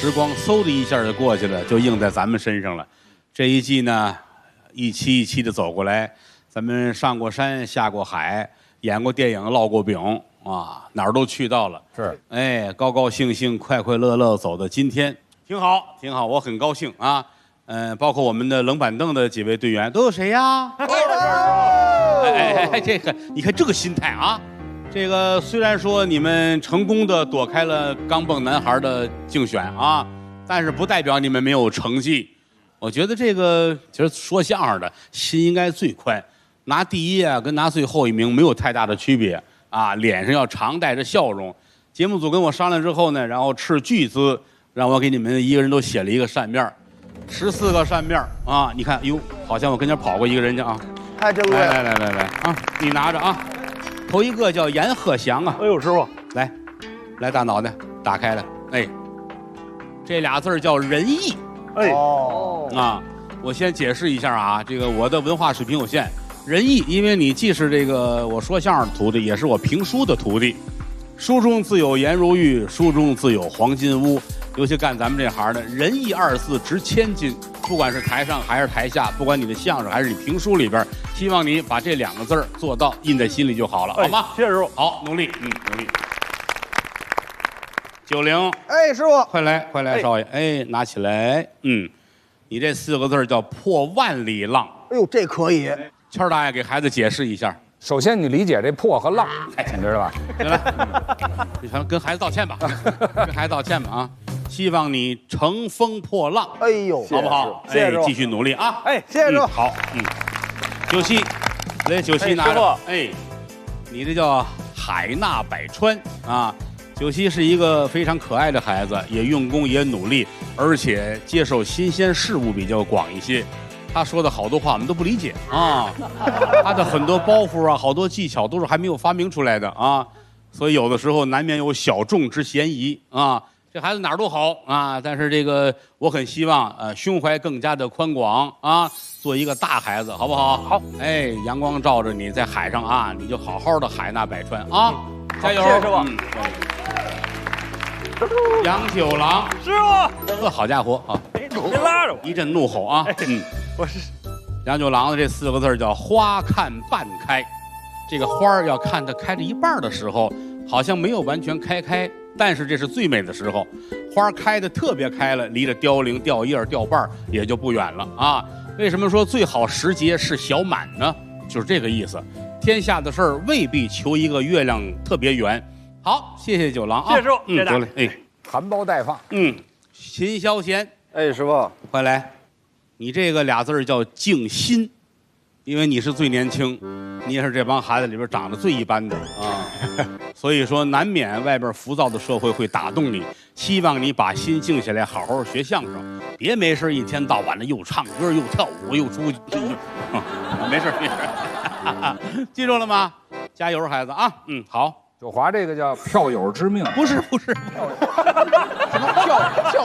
时光嗖的一下就过去了，就映在咱们身上了。这一季呢，一期一期的走过来，咱们上过山，下过海，演过电影，烙过饼啊，哪儿都去到了。是，哎，高高兴兴、快快乐乐走到今天，挺好，挺好，我很高兴啊。包括我们的冷板凳的几位队员都有谁呀？这个你看这个心态啊。这个虽然说你们成功的躲开了钢蹦男孩的竞选啊，但是不代表你们没有成绩。我觉得这个其实说相声的心应该最宽，拿第一啊跟拿最后一名没有太大的区别啊，脸上要常带着笑容。节目组跟我商量之后呢，然后斥巨资让我给你们一个人都写了一个扇面，14个扇面啊，你看，哟，好像我跟前跑过一个人家啊，太珍贵了。来啊，你拿着啊。头一个叫阎鹤祥啊，哎呦，师傅，来大脑袋打开了，哎，这俩字叫仁义，哎啊，我先解释一下啊，这个我的文化水平有限，仁义，因为你既是这个我说相声的徒弟，也是我评书的徒弟，书中自有颜如玉，书中自有黄金屋，尤其干咱们这行的，仁义二字值千金。不管是台上还是台下，不管你的相声还是你评书里边，希望你把这2个字做到，印在心里就好了，好吗？谢谢师傅。好，努力，努力。90，哎，师傅，快来，少爷，哎，拿起来，你这4个字叫破万里浪。哎呦，这可以。谦儿大爷给孩子解释一下。首先你理解这破和浪，你知道吧？来，你跟孩子道歉吧，跟孩子道歉吧啊！希望你乘风破浪，哎呦，好不好？谢谢师傅，继续努力啊！哎，谢谢师傅。好，97，来97拿着，哎，你这叫海纳百川啊。97是一个非常可爱的孩子，也用功也努力，而且接受新鲜事物比较广一些。他说的好多话我们都不理解啊，他的很多包袱啊，好多技巧都是还没有发明出来的啊，所以有的时候难免有小众之嫌疑啊。这孩子哪儿都好啊，但是这个我很希望胸怀更加的宽广啊，做一个大孩子，好不好？好，哎，阳光照着你在海上啊，你就好好的海纳百川啊，加油！谢谢师傅。杨九郎，师傅，这好家伙啊！别拉着我，一阵怒吼啊！我是杨九郎的这4个字叫花看半开，这个花儿要看它开着一半的时候，好像没有完全开，但是这是最美的时候。花开的特别开了，离着凋零、掉叶、掉瓣也就不远了啊。为什么说最好时节是小满呢？就是这个意思。天下的事儿未必求一个月亮特别圆。好，谢谢九郎啊，谢谢师傅，得嘞，哎，含苞待放。秦霄贤，哎，师傅，快来，你这个俩字叫静心，因为你是最年轻，你也是这帮孩子里边长得最一般的啊，所以说难免外边浮躁的社会会打动你。希望你把心静下来，好好学相声，别没事一天到晚的又唱歌又跳舞又出去，没事，记住了吗？加油，孩子啊！好。九华这个叫票友之命，不是，票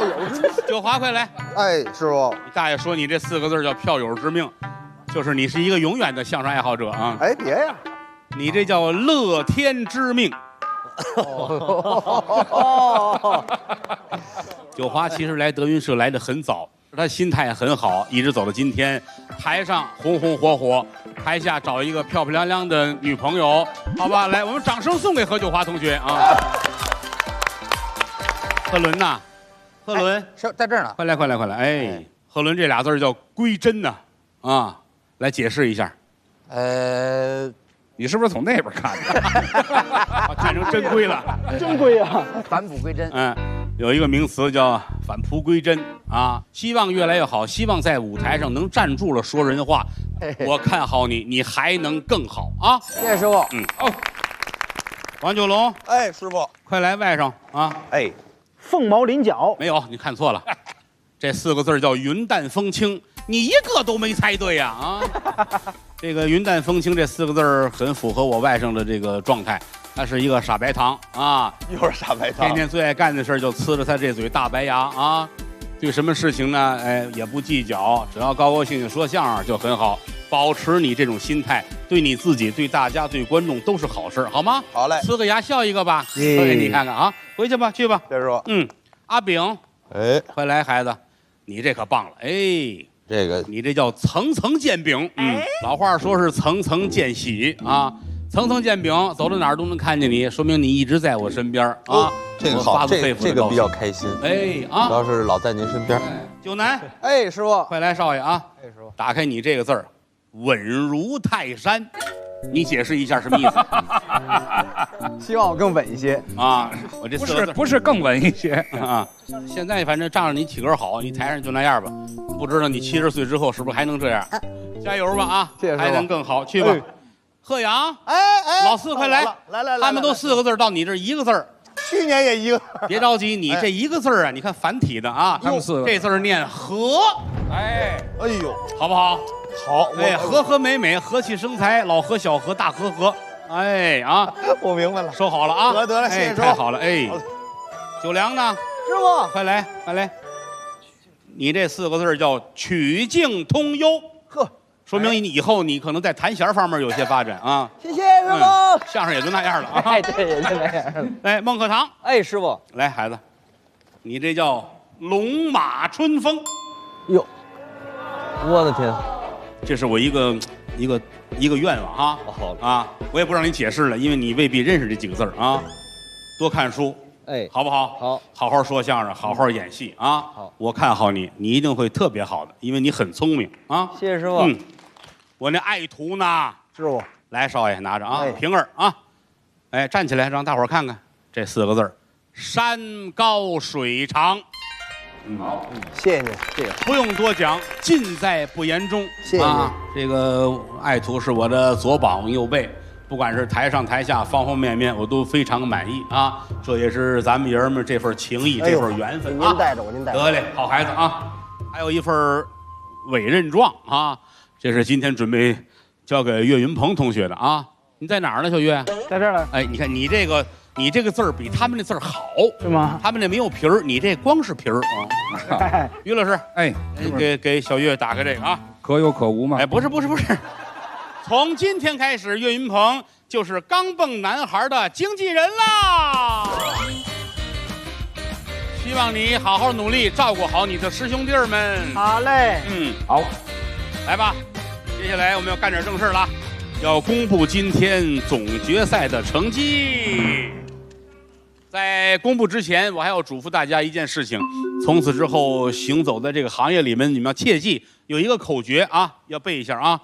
友之命。九华，快来！哎，师傅，大爷说你这4个字叫票友之命，就是你是一个永远的相声爱好者啊！哎，别呀，你这叫乐天之命。九华其实来德云社来得很早，他心态很好，一直走到今天。台上红红火火，台下找一个漂漂亮亮的女朋友，好吧？来，我们掌声送给何九华同学啊！贺伦呐，贺伦，是在这儿呢。快来！哎，贺伦这俩字叫归真呐，啊，来解释一下。你是不是从那边看的？看成真归了，真贵啊！返璞归真。有一个名词叫返璞归真啊，希望越来越好，希望在舞台上能站住了说人话。我看好你，你还能更好啊！谢谢师傅。王九龙，哎，师傅，快来外甥啊！哎，凤毛麟角，没有，你看错了，这4个字叫云淡风轻，你一个都没猜对呀！啊，这个云淡风轻这4个字很符合我外甥的这个状态。他是一个傻白糖啊，又是傻白糖，天天最爱干的事就呲着他这嘴大白牙啊，对什么事情呢，哎也不计较，只要高高兴兴说相声就很好。保持你这种心态，对你自己、对大家、对观众都是好事，好吗？好嘞，呲个牙笑一个吧，你看看啊，回去吧，去吧。谢师傅，阿炳，哎，快来，孩子，你这可棒了，哎，这个你这叫层层煎饼。老话说是层层见喜啊，层层煎饼，走到哪儿都能看见你，说明你一直在我身边啊。这个好，这个比较开心。哎啊，主要是老在您身边。九南，哎，师傅，快来，少爷啊！哎，师傅，打开你这个字儿，稳如泰山，你解释一下什么意思希望我更稳一些啊？我这四个字不是更稳一些啊。现在反正仗着你体格好，你台上就那样吧。不知道你70岁之后是不是还能这样？加油吧啊！谢谢，还能更好，去吧。贺阳，哎，老四快来，来，他们都4个字，到你这一个字儿。去年也一个，别着急，你这一个字儿啊，你看繁体的啊，他们4个这字儿念和，哎呦，好不好？好，哎，和和美美，和气生财，老和小和大和和，哎啊，我明白了，收好了啊，得了，谢谢师傅，太好了，哎，九良呢？师傅，快来，快来，你这4个字叫曲径通幽，呵，说明你以后你可能在弹弦方面有些发展啊。谢谢师傅，相声也就那样了啊。哎，对，也就那样了。哎，孟鹤堂，哎，师傅，来，孩子，你这叫龙马春风。哟，我的天，这是我一个愿望啊。好啊，我也不让你解释了，因为你未必认识这几个字儿啊。多看书，哎，好不好？好，好好说相声，好好演戏啊。好，我看好你，你一定会特别好的，因为你很聪明啊。谢谢师傅。我那爱徒呢？师傅，来，少爷拿着啊，哎平儿啊，哎，站起来让大伙儿看看这4个字儿：山高水长。好，谢谢您，谢谢。不用多讲，尽在不言中。谢谢啊，这个爱徒是我的左膀右背，不管是台上台下方方面面，我都非常满意啊。这也是咱们爷们这份情谊，这份缘分啊。您带着我，您带着。得嘞，好孩子啊！还有一份委任状啊，这是今天准备交给岳云鹏同学的啊。你在哪儿呢，小岳？在这儿呢。哎，你看你这个字儿比他们那字儿好，是吗？他们那没有皮儿，你这光是皮儿啊。于老师，哎，给小岳打开这个啊，可有可无吗？哎，不是，从今天开始，岳云鹏就是钢蹦男孩的经纪人啦。希望你好好努力，照顾好你的师兄弟儿们。好嘞。好，来吧，接下来我们要干点正事了，要公布今天总决赛的成绩。在公布之前，我还要嘱咐大家一件事情：从此之后行走在这个行业里面，你们要切记有一个口诀啊，要背一下啊。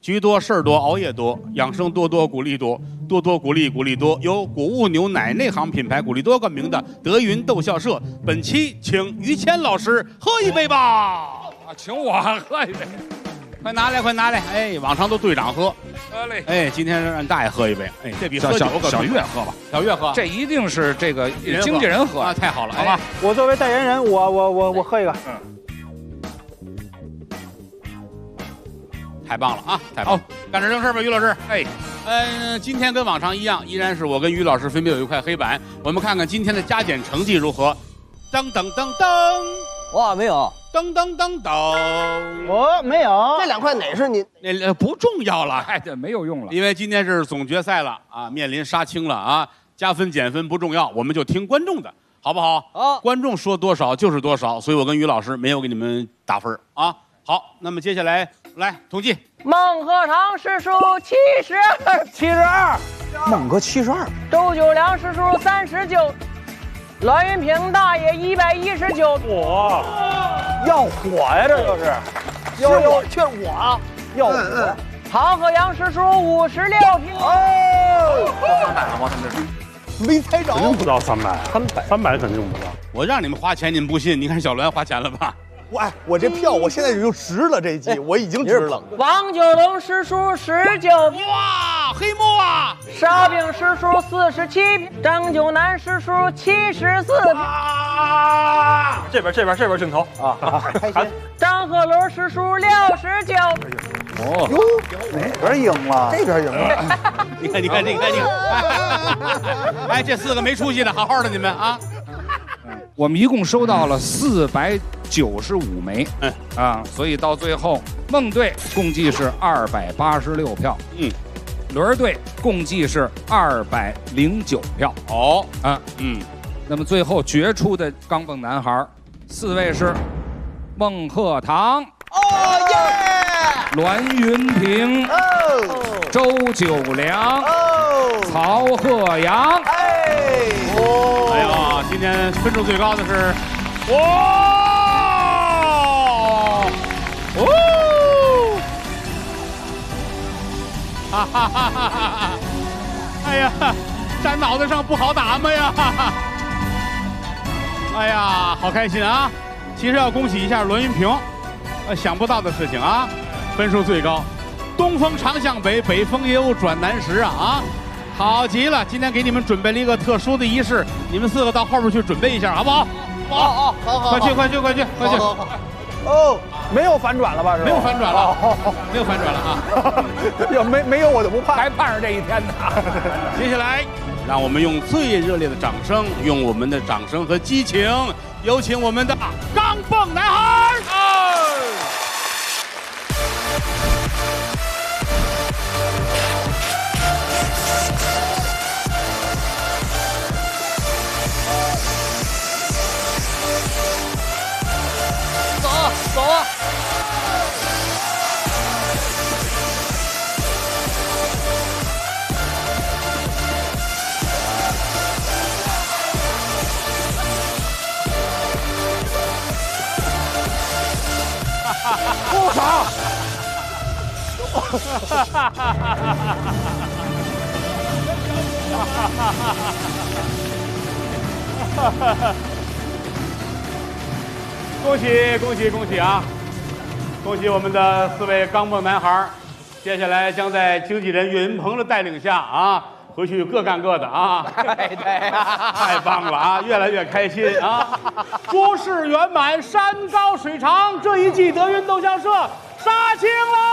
局多事儿多，熬夜多，养生多多，鼓励多，多多鼓励，鼓励多。由谷物牛奶内行品牌鼓励多冠名的德云逗笑社，本期请于谦老师喝一杯吧。啊，请我喝一杯。快拿来，快拿来！哎，往常都队长喝，喝嘞。哎，今天让大爷喝一杯。哎，这比喝酒可小岳喝吧，小岳喝，这一定是这个经纪人喝啊，太好了，好吧？我作为代言人，我喝一个。太棒了啊！太棒了，干点正事吧，于老师。哎，今天跟往常一样，依然是我跟于老师分别有一块黑板，我们看看今天的加减成绩如何。噔噔噔噔，我没有。噔噔噔噔，我没有。这2块哪是您？那不重要了，哎，这没有用了，因为今天是总决赛了啊，面临杀青了啊，加分减分不重要，我们就听观众的，好不好？好，观众说多少就是多少，所以我跟于老师没有给你们打分啊。好，那么接下来来统计。孟鹤堂实属72，孟哥72，周九良实属39，栾云平大爷119。我要火呀，这就是，却我要火。唐鹤阳实属56平。哦300了吗？他们这是没猜着，肯定不到300，300肯定不到。我让你们花钱，你们不信？你看小栾花钱了吧？我这票我现在就值了，这一季我已经值了。王九龙实属19平。哇，黑幕啊！沙饼实属47平，张九南实属74平。这边镜头啊，开心。张鹤伦实属69。哦哟，哪边赢了？这边赢了。你看，哎，这4个没出息的，好好的你们啊。我们一共收到了495枚，所以到最后孟队共计是286票，轮队共计是209票。哦，那么最后决出的钢蹦男孩4位是孟鹤堂、哦耶！栾云平、哦周九良、哦，曹鹤阳。哎哎呀，今天分数最高的是，哇，哦，哈哈哈哈哈！哎呀，站脑袋上不好打嘛呀！哎呀，好开心啊！其实要恭喜一下栾云平，想不到的事情啊，分数最高。东风常向北，北风也有转南时啊！好极了，今天给你们准备了一个特殊的仪式，你们4个到后边去准备一下，好不好？好，快去！哦，没有反转了吧？是吧？没有反转了，没有反转了啊！要没有我就不怕，还盼着这一天呢。接下来，让我们用最热烈的掌声，用我们的掌声和激情，有请我们的钢蹦男孩。走啊！不少。恭喜啊！恭喜我们的4位钢蹦男孩，接下来将在经纪人岳云鹏的带领下啊，回去各干各的啊！对，太棒了啊，越来越开心啊！诸事圆满，山高水长，这一季德云逗笑社杀青了。